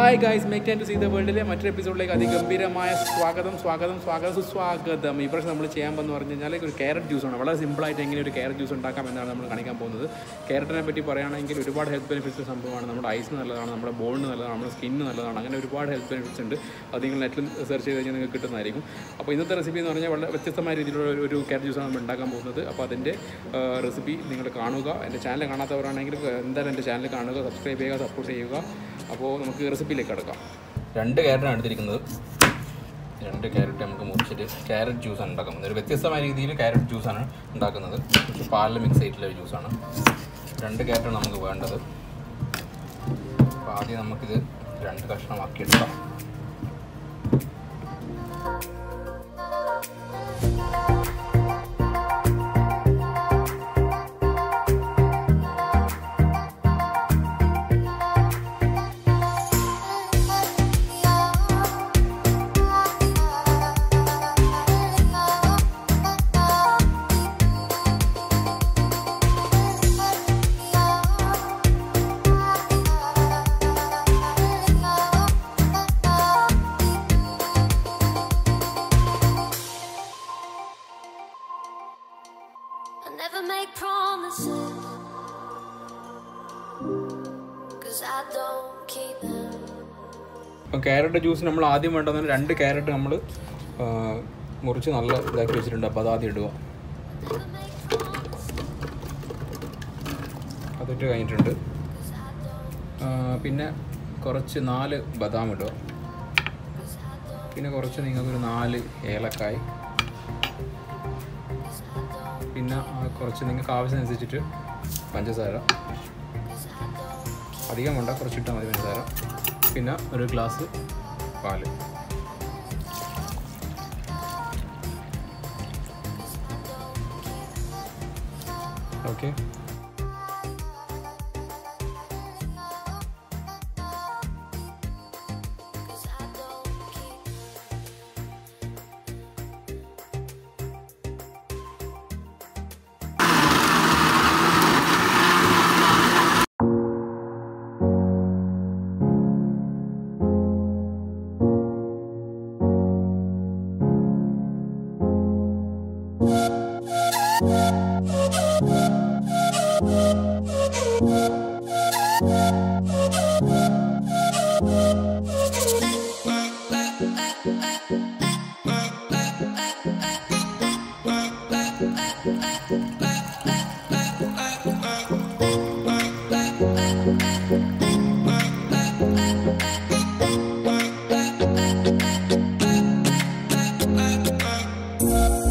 Hi guys, make time to see the വേൾഡിലെ മറ്റൊരു എപ്പിസോഡിലേക്ക് അതിഗംഭീരമായ സ്വാഗതം. ഈ പ്രാവശ്യം നമ്മൾ ചെയ്യാൻ പോകുന്നത് പറഞ്ഞു കഴിഞ്ഞാൽ ഒരു ക്യാരറ്റ് ജ്യൂസാണ്. വളരെ സിമ്പിളായിട്ട് എങ്ങനെ ഒരു ക്യാരറ്റ് ജ്യൂസ് ഉണ്ടാക്കാം എന്നാണ് നമ്മൾ കാണിക്കാൻ പോകുന്നത്. ക്യാരറ്റിനെ പറ്റി പറയുകയാണെങ്കിൽ ഒരുപാട് ഹെൽത്ത് ബെനിഫിറ്റ്സ് സംഭവമാണ്. നമ്മുടെ ഐസിന് നല്ലതാണ്, നമ്മുടെ ബോണിന് നല്ലതാണ്, നമ്മുടെ സ്കിന്നിന് നല്ലതാണ്. അങ്ങനെ ഒരുപാട് ഹെൽത്ത് ബെനിഫിറ്റ്സ് ഉണ്ട്. അത് നിങ്ങൾ നെറ്റിൽ സെർച്ച് ചെയ്ത് കഴിഞ്ഞാൽ നിങ്ങൾക്ക് കിട്ടുന്നതായിരിക്കും. അപ്പോൾ ഇന്നത്തെ റെസിപ്പി എന്ന് പറഞ്ഞാൽ വളരെ വ്യത്യസ്തമായ രീതിയിലുള്ള ഒരു ക്യാരറ്റ് ജ്യൂസാണ് നമ്മൾ ഉണ്ടാക്കാൻ പോകുന്നത്. അപ്പോൾ അതിൻ്റെ റെസിപ്പി നിങ്ങൾ കാണുക. എൻ്റെ ചാനൽ കാണാത്തവരാണെങ്കിൽ എന്തായാലും എൻ്റെ ചാനൽ കാണുക, സബ്സ്ക്രൈബ് ചെയ്യുക, സപ്പോർട്ട് ചെയ്യുക. അപ്പോൾ നമുക്ക് റെസിപ്പിയിലേക്ക് കിടക്കാം. 2 ക്യാരറ്റാണ് എടുത്തിരിക്കുന്നത്. 2 ക്യാരറ്റ് നമുക്ക് മുറിച്ചിട്ട് ക്യാരറ്റ് ജ്യൂസാണ് ഉണ്ടാക്കുന്നത്. ഒരു വ്യത്യസ്തമായ രീതിയിൽ ക്യാരറ്റ് ജ്യൂസാണ് ഉണ്ടാക്കുന്നത്. കുറച്ച് പാലിൽ മിക്സ് ആയിട്ടുള്ള ഒരു ജ്യൂസാണ്. 2 ക്യാരറ്റാണ് നമുക്ക് വേണ്ടത്. അപ്പോൾ ആദ്യം നമുക്കിത് 2 കഷ്ണമാക്കി എടുക്കാം. Never make promises, 'cause I don't keep them. അപ്പോൾ ക്യാരറ്റ് ജ്യൂസ് നമ്മൾ ആദ്യം വേണ്ടതെന്ന് 2 ക്യാരറ്റ് നമ്മൾ മുറിച്ച് നല്ല ഇതാക്കി വെച്ചിട്ടുണ്ട്. അപ്പോൾ അത് ആദ്യം ഇടുക. അതിട്ട് കഴിഞ്ഞിട്ടുണ്ട്. പിന്നെ കുറച്ച് 4 ബദാം ഇടുക. പിന്നെ കുറച്ച് നിങ്ങൾക്കൊരു 4 ഏലക്കായ്. പിന്നെ കുറച്ച് നിങ്ങൾക്ക് ആവശ്യമനുസരിച്ചിട്ട് പഞ്ചസാര. അധികം വേണ്ട, കുറച്ചിട്ടാൽ മതി പഞ്ചസാര. പിന്നെ ഒരു ഗ്ലാസ് പാല്. ഓക്കെ,